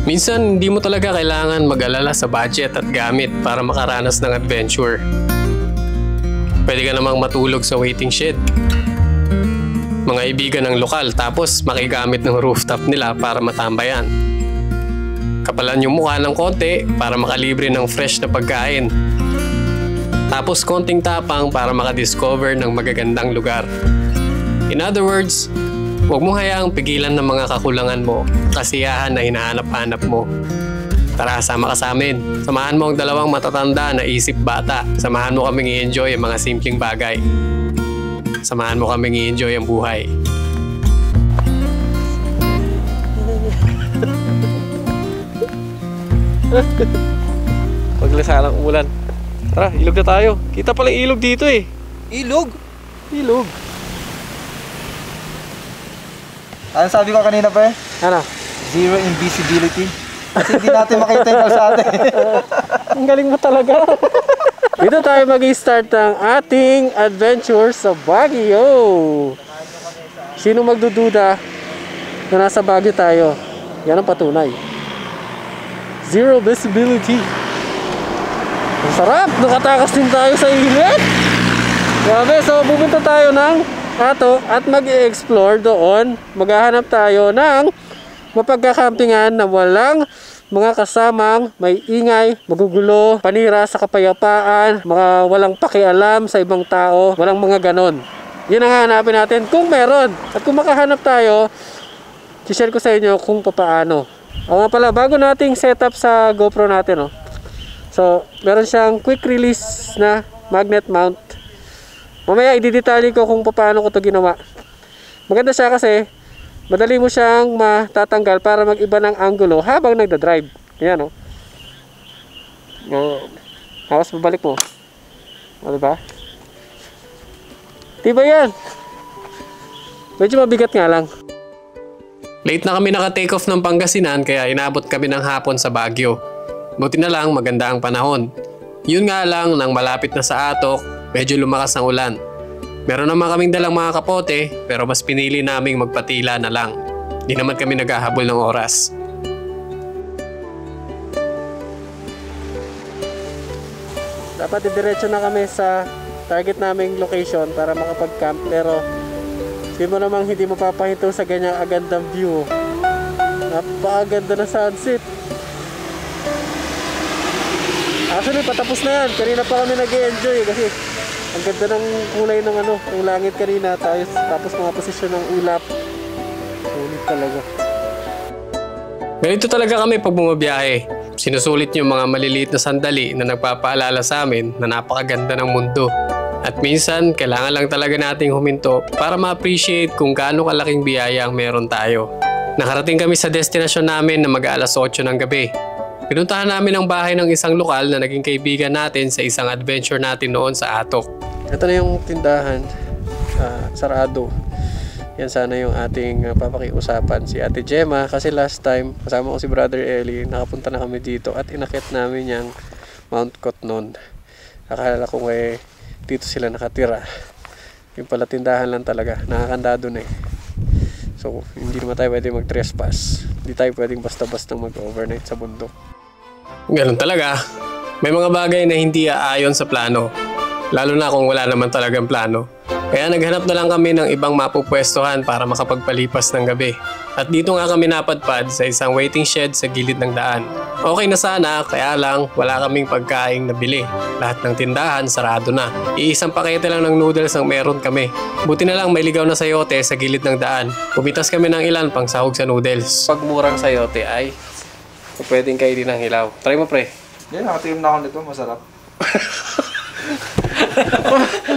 Minsan, hindi mo talaga kailangan mag-alala sa budget at gamit para makaranas ng adventure. Pwede ka namang matulog sa waiting shed. Mga ibigan ng lokal tapos makigamit ng rooftop nila para matambayan. Kapalan yung mukha ng konti para makalibre ng fresh na pagkain. Tapos konting tapang para makadiscover ng magagandang lugar. In other words, huwag mo hayaang pigilan ng mga kakulangan mo, kasiyahan na hinahanap-hanap mo. Tara, sama ka sa amin. Samahan mo ang dalawang matatanda na isip bata. Samahan mo kaming i-enjoy ang mga simpleng bagay. Samahan mo kaming i-enjoy ang buhay. Paglasa ng ulan. Tara, ilog na tayo. Kita pala ilog dito eh. Ilog? Ilog. Ano sabi ko kanina pa eh? Ano? Zero invisibility. Kasi hindi natin makita yung kalsada eh. Ang galing mo talaga. Dito tayo mag-i-start ng ating adventure sa Baguio. Sino magdududa na nasa Baguio tayo? Yan ang patunay. Zero visibility. Ang sarap! Nakatakas din tayo sa init. Grabe, so pupunta tayo ng Atok at mag-i-explore doon. Maghahanap tayo ng mapagkakampingan na walang mga kasamang may ingay, magugulo, panira sa kapayapaan, mga walang pakialam sa ibang tao, walang mga ganon. Yun ang hanapin natin kung meron. At kung makahanap tayo, i-share ko sa inyo kung paano. O nga pala, bago nating setup sa GoPro natin, oh. So, meron siyang quick release na magnet mount. Mamaya i-detalye ko kung paano ko to ginawa. Maganda siya kasi madali mo siyang matatanggal para mag-iba ng angulo habang nagda-drive. Ayan, oh. Tapos babalik mo. O, diba? Diba yan? Medyo mabigat nga lang. Late na kami naka-take off ng Pangasinan kaya inabot kami ng hapon sa Baguio. Buti na lang maganda ang panahon. Yun nga lang nang malapit na sa Atok, medyo lumakas ang ulan. Meron naman kaming dalang mga kapote pero mas pinili naming magpatila na lang. Di naman kami naghahabol ng oras. Dapat didiretso na kami sa target naming location para makapag-camp pero hindi mo namang hindi mapapahinto sa ganyang agandang view. Napakaganda na sunset. Actually, patapos na yan. Kanina pa kami nag-enjoy kasi ang ganda ng kulay ng ng langit kanina. Tapos mga posisyon ng ulap. Ulit talaga. Ganito talaga kami pag bumabiyahe. Sinusulit yung mga maliliit na sandali na nagpapaalala sa amin na napakaganda ng mundo. At minsan, kailangan lang talaga nating huminto para ma-appreciate kung gaano kalaking biyaya ang meron tayo. Nakarating kami sa destinasyon namin na mag-aalas 8 ng gabi. Pinuntahan namin ang bahay ng isang lokal na naging kaibigan natin sa isang adventure natin noon sa Atok. Ito na yung tindahan, sarado. Yan sana yung ating papakiusapan. Si Ate Gemma, kasi last time kasama ko si Brother Eli, nakapunta na kami dito at inakit namin yung Mount Cotnon. Akala ko dito sila nakatira. Yung pala tindahan lang talaga, nakakandado na eh. So hindi naman tayo pwede mag-trespass. Hindi tayo pwedeng basta-basta mag-overnight sa bundok. Ganun talaga. May mga bagay na hindi aayon sa plano. Lalo na kung wala naman talagang plano. Kaya naghanap na lang kami ng ibang mapupwestuhan para makapagpalipas ng gabi. At dito nga kami napadpad sa isang waiting shed sa gilid ng daan. Okay na sana, kaya lang wala kaming pagkaing nabili. Lahat ng tindahan sarado na. Iisang pakete lang ng noodles ang meron kami. Buti na lang may ligaw na sayote sa gilid ng daan. Pumitas kami ng ilan pang sahog sa noodles. Pag murang sayote ay pwedeng kainin ng hilaw. Try mo, pre. Yan, nakatikim na ako nito. Masarap.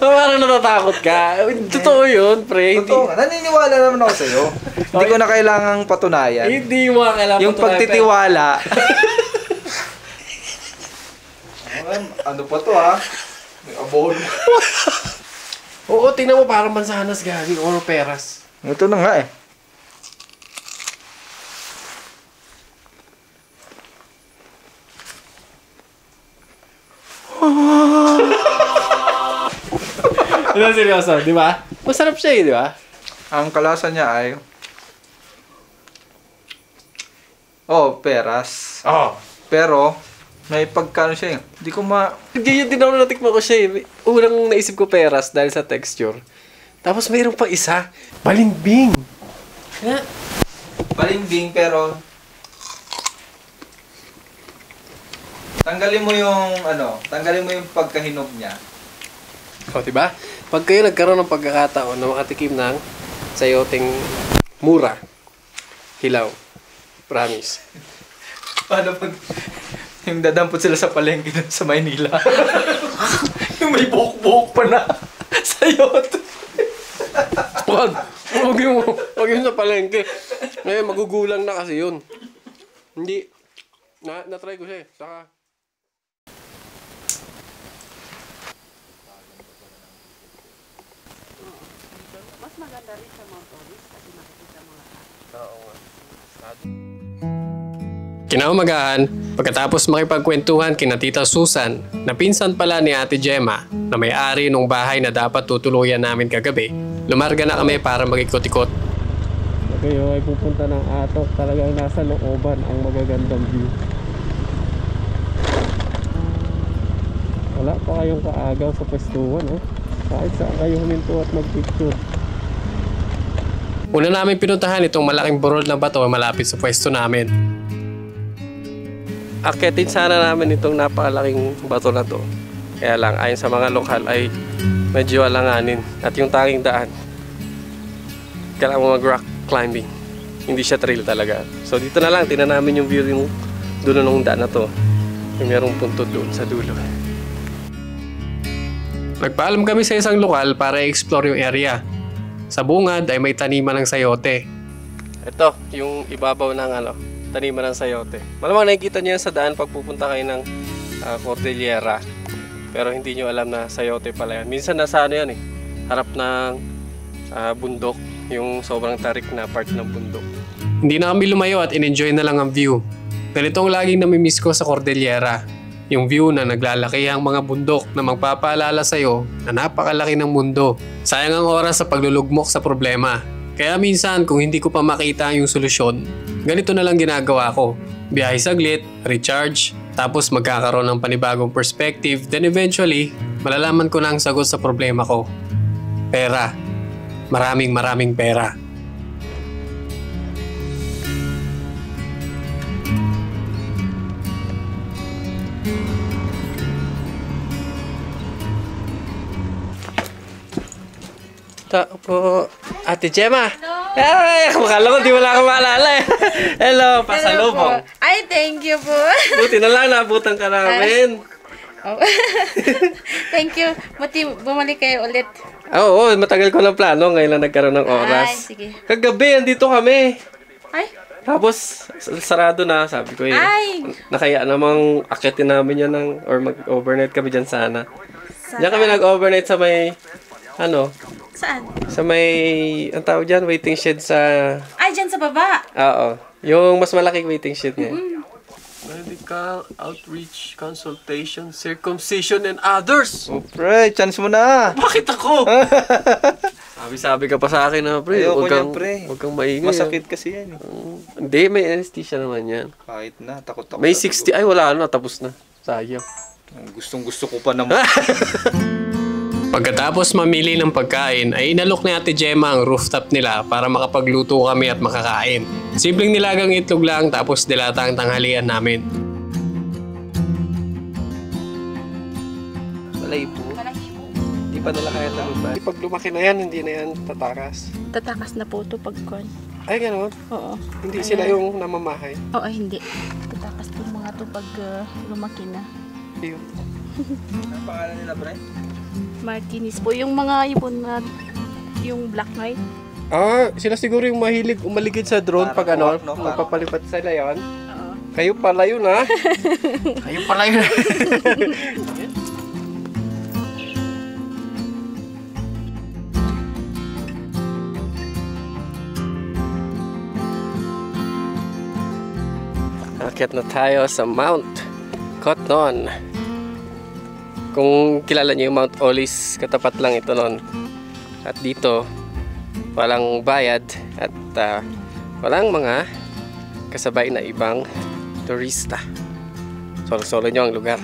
Parang natatakot ka. Totoo yun, pre. Totoo nga. Naniniwala naman ako sa'yo. Hindi ko na kailangang patunayan. Hindi mo kailangan yung patunayan. Yung pagtitiwala. Ano pa to ha? May abon. Oo, tingnan mo parang mansanas gagi or peras. Ito na nga eh. Ito seryoso, di ba? Masarap siya eh, di ba? Ang kalasa niya ay Oh, peras. Oo. Pero, may pagkano siya eh. Hindi ko Hindi yun din ako natikman ko siya eh. Unang naisip ko peras dahil sa texture. Tapos mayroon pang isa. Balimbing. Balimbing, pero... Tanggalin mo yung pagkahinog niya. O, diba? Pag kayo nagkaroon ng pagkakataon na makatikim ng sayoteng mura, hilaw, promise. Paano pag yung dadampot sila sa palengke dun sa Maynila? Yung may buhok-buhok pa na sayote. Huwag yun sa palengke. Ngayon, magugulang na kasi yun. Hindi. Na-try ko siya eh. Saka... Mas maganda rin sa Mount Olis kasi makikita mo lahat. Kinaumagahan, pagkatapos makipagkwentuhan kina Tita Susan, na pinsan pala ni Ate Gemma na may-ari nung bahay na dapat tutuluyan namin kagabi, lumarga na kami para mag-ikot-ikot. Kayo ay pupunta ng Atok, talagang nasa looban ang magagandang view. Wala pa kayong kaagaw sa pwestuhan, oh. Kahit saan kayo huminto at mag-picture. Una namin pinuntahan itong malaking burol na bato malapit sa pwesto namin. Akitin sana namin itong napakalaking bato na to. Kaya lang, ayon sa mga lokal ay medyo alanganin. At yung tanging daan, kailangan mo mag-rock climbing. Hindi siya trail talaga. So dito na lang, tingnan namin yung view yung dulo ng daan na to. May merong punto doon sa dulo. Nagpaalam kami sa isang lokal para i-explore yung area. Sa bungad ay may taniman ng sayote. Ito, yung ibabaw ng taniman ng sayote. Malamang nakikita niyo yan sa daan pag pupunta kayo ng Cordillera. Pero hindi niyo alam na sayote pala yan. Minsan nasa yan eh, harap ng bundok, yung sobrang tarik na part ng bundok. Hindi na kami lumayo at in-enjoy na lang ang view. Ganito ang laging namimiss ko sa Cordillera. Yung view na naglalaki ang mga bundok na magpapaalala sa'yo na napakalaki ng mundo. Sayang ang oras sa paglulugmok sa problema. Kaya minsan kung hindi ko pa makita yung solusyon, ganito na lang ginagawa ko. Biyahe saglit, recharge, tapos magkakaroon ng panibagong perspective, then eventually, malalaman ko na ang sagot sa problema ko. Pera. Maraming pera. Po, Ate Gemma. Hello. Ay, makala ko di wala akong maalala eh. Hello, pasalubong. Ay, thank you po. Buti na lang, naabutan ka namin. Oh. Thank you. Buti bumalik kayo ulit. Oo, matagal ko ng plano. Ngayon lang nagkaroon ng oras. Ay, sige. Kagabi, andito kami. Ay, Tapos, sarado na. Sabi ko eh. Ay. Nakaya namang akitin namin yan or mag-overnight kami dyan sana. Saan? Diyan kami nag-overnight sa may, Saan? sa may, ang tawag dyan, waiting shed sa, Ay, dyan sa baba. oo. Yung mas malaking waiting shed niya. Medical outreach, consultation, circumcision, and others. Oh, pre, chance mo na. Bakit ako? Sabi ka pa sa akin na, pre. Ayoko Huwag kang, niyan, pre. huwag kang maingay. Masakit kasi yan. Hindi, may anesthesia naman yan. Kahit na, takot ako. May 60, ay wala na, tapos na. Sayang. Gustong gusto ko pa naman. Pagkatapos mamili ng pagkain, ay inalok ni Ate Gemma ang rooftop nila para makapagluto kami at makakain. Simpleng nilagang itlog lang tapos dilata ang tanghalian namin. Balahibo. Balahibo. Hindi pa nila kaya taluban. Pag lumaki na yan, hindi na yan tatakas. Tatakas na po ito pagkon. Ay, gano'n? Oo. Hindi sila yung namamahay. Oo, hindi. Tatakas po mga ito pag lumaki na. Ayun. Ang pangalan nila, pre? Martinis po. Yung mga ibon na yung black knight. Ah, sila siguro yung mahilig umaligid sa drone pag Parang no? magpapalipat sila yon. Oo. Kayo pala yun ha. Kayo pala yun. Akyat na tayo sa Mount Cotton. Kung kilala niyo yung Mount Olis, katapat lang ito nun. At dito, walang bayad at walang mga kasabay na ibang turista. Solo-solo nyo ang lugar.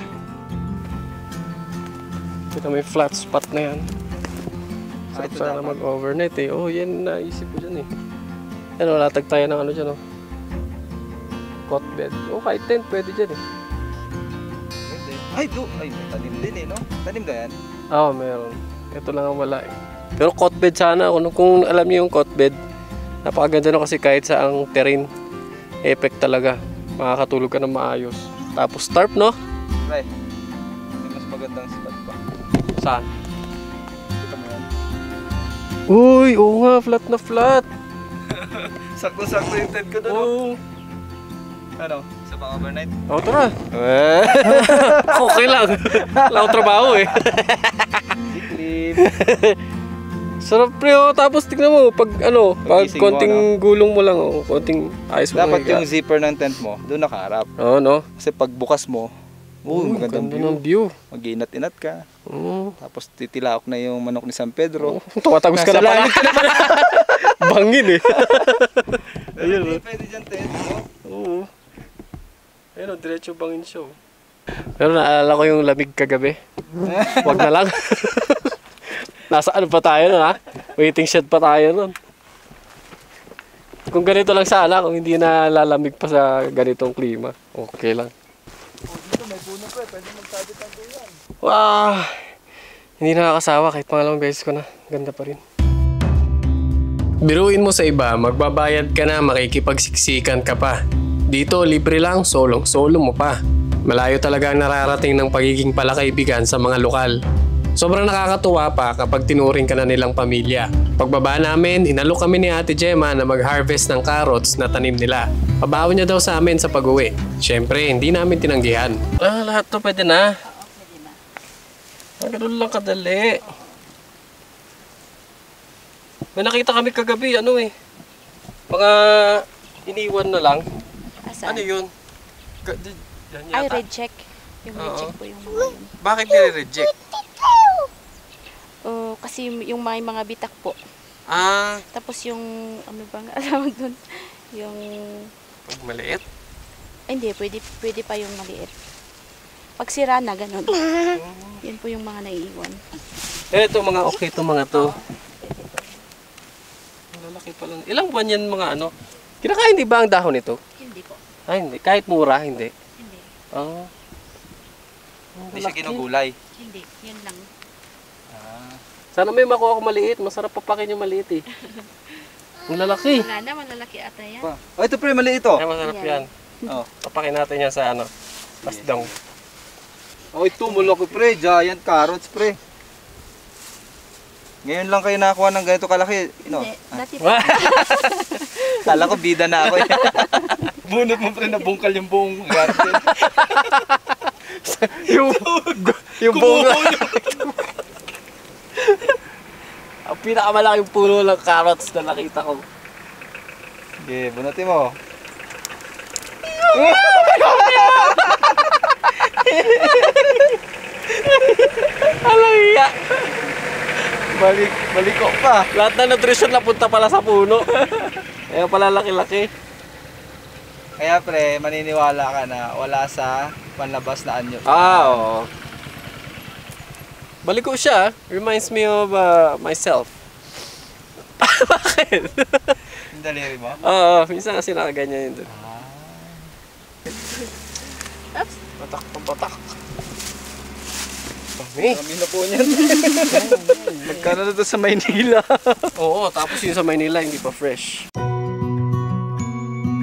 Ito may flat spot na yan. Sarap sana mag-overnight eh. Oh, yan naisip ko dyan eh. Yan, latag tayo ng ano dyan oh. Cot bed. Oh, kahit tent pwede dyan eh. Ay, tanim din eh, no? Tanim ka yan? Oo, meron. Ito lang ang wala eh. Pero cot bed sana ako. Kung alam niyo yung cot bed, napakaganda no kasi kahit sa ang terrain, effect talaga. Makakatulog ka ng maayos. Tapos tarp, no? Pre, may mas magandang spot pa. Saan? Kita mo yan? Uy, oo nga, flat na flat. Sakto-sakto yung tent ko doon. Oo. Ano? Sa pang-overnight? Oo, tara. Okay lang. Wala akong trabaho eh. Siklip. Sarap pre, oh. Tapos tignan mo, pag pag Pagising mo, konting gulong mo lang, konting ayos mo. Dapat yung zipper ng tent mo, doon nakaharap. Oo, no? Kasi pag bukas mo, magandang ganda view. ng view. Mag-iinat-inat ka. Oo. Tapos titilaok na yung manok ni San Pedro. Tumatagos ka na pala. Bangin eh. Ayun, pwede dyan tent mo. Oo. Ayun, diretso bangin show. Pero naalala ko yung lamig kagabi. Wag na lang. Nasa ano pa tayo nun ha? Waiting shed pa tayo nun. Kung ganito lang sana, kung hindi na lalamig pa sa ganitong klima, okay lang. Dito may puno ko eh, pwede magsabi tanto yan. Wow! Hindi nakakasawa kahit pangalawang beses ko na. Ganda pa rin. Biruin mo sa iba, magbabayad ka na, makikipagsiksikan ka pa. Dito, libre lang, solong-solo mo pa. Malayo talaga ang nararating ng pagiging palakaibigan sa mga lokal. Sobrang nakakatuwa pa kapag tinuring ka na nilang pamilya. Pagbaba namin, inalok kami ni Ate Gemma na mag-harvest ng carrots na tanim nila. Pabaon niya daw sa amin sa pag-uwi. Siyempre, hindi namin tinanggihan. Lahat to pwede na. Ganun lang kadali. May nakita kami kagabi, mga iniwan na lang. Asan? Ano yun? Ay, red check. Yung red check po yung mga yun. Bakit nire-reject? Kasi yung may mga bitak po. Tapos yung, ano bang alam doon? Yung, Pag maliit? hindi, pwede pa yung maliit. Pag sira na, ganun. Yan po yung mga naiiwan. Ito mga okay to mga to. Lalaki pa lang. Ilang buwan yan mga Kinakain di ba ang dahon nito? Hindi po. Ay hindi. Kahit mura, hindi. Hindi. Hindi siya ginugulay. Hindi. Yan lang. Sana may makuha ko maliit. Masarap papakin yung maliit eh. Ang lalaki. Wala na, malalaki ata yan. Oh, ito pre, mali ito. Ay masarap yan. Oh. Papakin natin yan sa pasdong. Oh, ito malaki pre, giant carrots pre. Ngayon lang kayo nakakuha ng ganito kalaki. No. Hindi. Dati po. Kala ko bida na ako eh. Bunot mo pre, nabungkal yung buong garden. yung bunga. Ang pinakamalaking puno ng carrots na nakita ko. Okay, bunutin mo. Alaya! Balik ko pa. Lahat na nutrition napunta pala sa puno. Kaya pala laki-laki. Kaya pre, maniniwala ka na wala sa panlabas na anyo. Oo. Balik ko siya. Reminds me of myself. Bakit? Yung daliri mo? Oo, minsan kasi nakaganyan yun doon. Batak pa batak. Dami. Kami na po niyan. Magkano na to sa Maynila? Oo, tapos yun sa Maynila hindi pa fresh.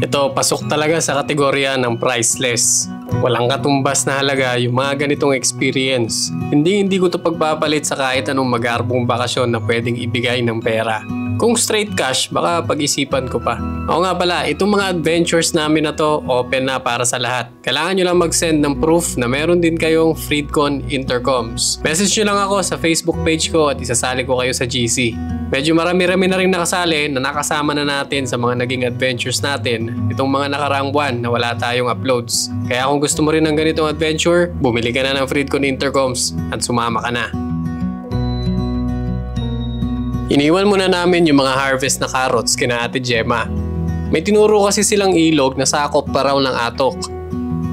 Ito, pasok talaga sa kategorya ng priceless. Walang katumbas na halaga yung mga ganitong experience. Hindi ko to pagpapalit sa kahit anong mag-aarbong bakasyon na pwedeng ibigay ng pera. Kung straight cash, baka pag-isipan ko pa. Oo nga pala, itong mga adventures namin na to, open na para sa lahat. Kailangan nyo lang mag-send ng proof na meron din kayong Freedcon Intercoms. Message nyo lang ako sa Facebook page ko at isasali ko kayo sa GC. Medyo marami-rami na rin nakasali na nakasama na natin sa mga naging adventures natin itong mga nakaraang buwan na wala tayong uploads. Kaya kung gusto mo rin ng ganitong adventure, bumili ka na ng Freedcon Intercoms at sumama ka na. Iniwan muna namin yung mga harvest na carrots kina Ate Gemma. May tinuro kasi silang ilog na sakop pa raw ng Atok.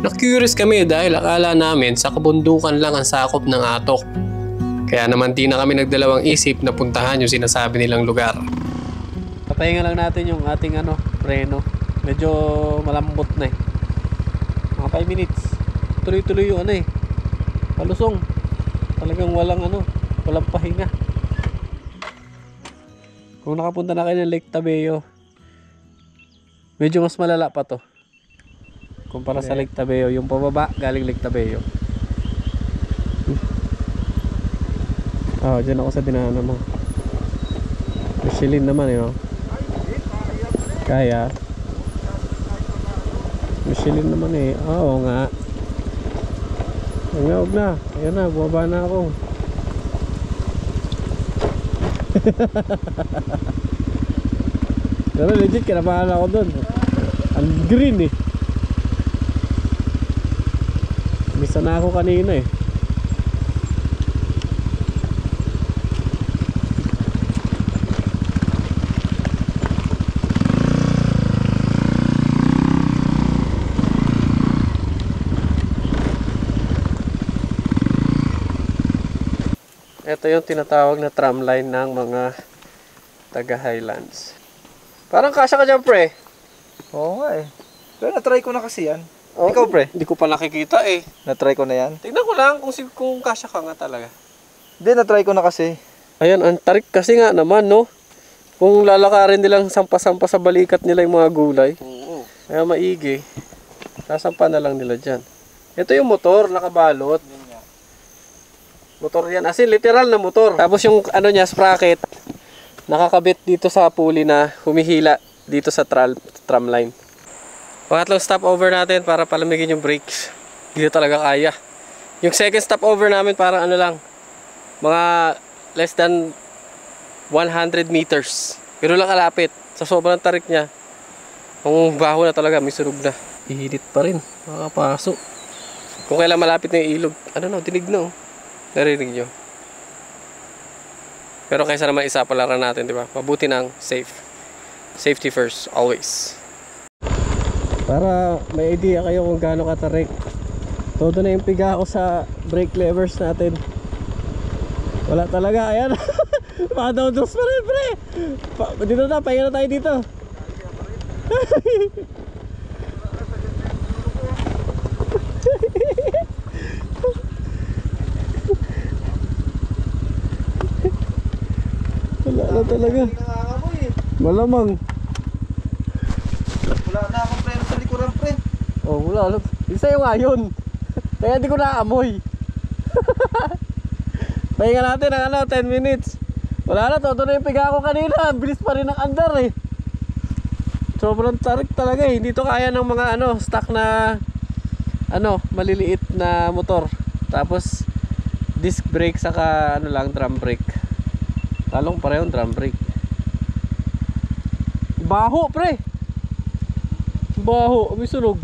Na-curious kami dahil akala namin sa kabundukan lang ang sakop ng Atok. Kaya naman di na kami nagdalawang isip na puntahan yung sinasabi nilang lugar. Papahinga lang natin yung ating preno. Medyo malambot na eh. Mga 5 minutes. Tuloy-tuloy yung palusong. Talagang walang pahinga. Kung nakapunta na kayo ng Lake Tabeo, medyo mas malala pa to kumpara sa Lake Tabeo. Yung pababa galing Lake Tabeo. Dyan ako sa dinaanan mo. Michelin naman kaya Michelin naman oo nga. Huwag na. Ayan na, bumaba na ako. Pero legit, kinabahan ako dun. Ang green Misa na ako kanina Ito yung tinatawag na tramline ng mga taga Highlands. Parang kasya ka dyan, pre. Oo nga Pero na-try ko na kasi yan. Oh, Ikaw, pre? Hindi ko pa nakikita Na-try ko na yan. Tignan ko lang kung kasya ka nga talaga. Hindi, na-try ko na kasi. Ayan, ang tarik kasi nga naman, no? Kung lalakarin nilang sampa-sampa sa balikat nila yung mga gulay. Oo. Kaya maigi. Sasampa na lang nila dyan. Ito yung motor, nakabalot. Motor yan, as in literal na motor. Tapos yung niya, sprocket, nakakabit dito sa pulley na humihila dito sa tramline. Pangatlong stopover natin para palamigin yung brakes. Hindi talaga kaya. Yung second stopover namin parang lang, mga less than 100 meters. Pero lang kalapit. Sa sobrang tarik niya, ang baho na talaga, may sunog na. Ihilit pa rin, makakapaso. Kung kailan malapit na yung ilog, dinig na Narinig nyo. Pero kaysa naman isa palaran natin, di ba? Mabuti nang safe. Safety first, always. Para may idea kayo kung gaano katarik. Todo na yung piga ako sa brake levers natin. Wala talaga, ayan. Madaw-dos pa rin, pre. Dito na, pahinga na tayo dito. Wala na talaga. Malamang. Wala na akong preno sa likuran, pre. Wala. Isa yung ayon. Kaya di ko naamoy. Pahinga natin ang 10 minutes. Wala na, todo na yung piga ko kanina. Bilis pa rin ang andar Sobrang tarik talaga Hindi to kaya ng mga stock na maliliit na motor. Tapos disc brake saka drum brake. Talong parehong drum brake. Baho, pre. Baho, may sunog.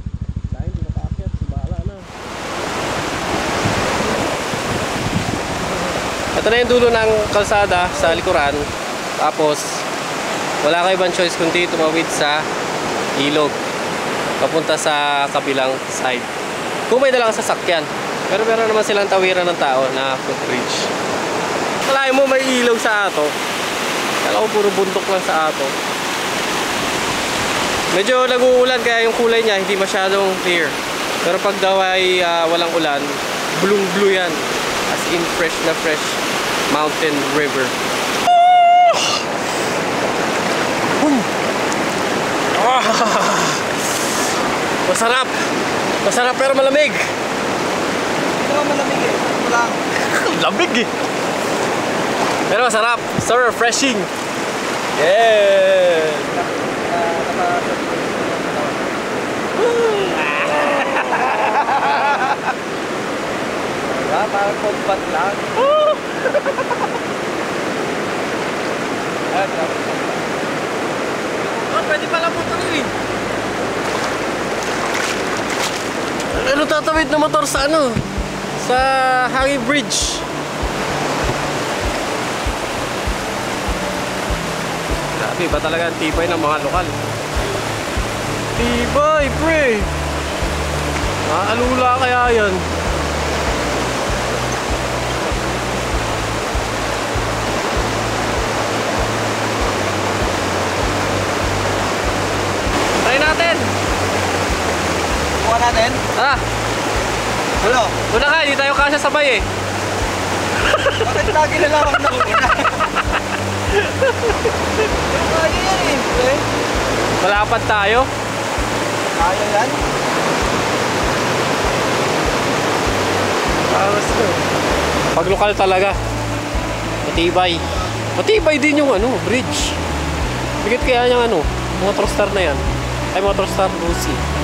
Dahil hindi nakaakyat, bahala na. Ito na yung dulo ng kalsada sa likuran. Tapos wala kayo ibang choice kundi tumawid sa ilog papunta sa kabilang side. Kung may dalang sasakyan. Pero meron naman silang tawiran ng tao na footbridge. Kalahin mo may ilaw sa Atok. Kala ko puro bundok lang sa Atok. Medyo nag-uulan kaya yung kulay niya hindi masyadong clear. Pero pag daw ay walang ulan, blue yan. As in fresh na fresh mountain river. Masarap! Masarap pero malamig! Hindi naman malamig Ito lang. Lamig Pero masarap. So refreshing. Yeah! Parang combat lang. Pwede pala po ito tatawid na motor sa sa Hangi Bridge. Grabe ba talaga ang tibay ng mga lokal. Tibay, pre. Alula kaya yan. Try natin. Kuha natin. Ah, Ano? una ka, hindi tayo kasya sabay eh. Bakit lagi na lang ako nauna? Lagi yan eh. Malapad tayo. Kaya yan. Pag lokal talaga. Matibay. Matibay din yung bridge. Bigit kaya yung Motorstar na yan. Ay, Motorstar Lucy.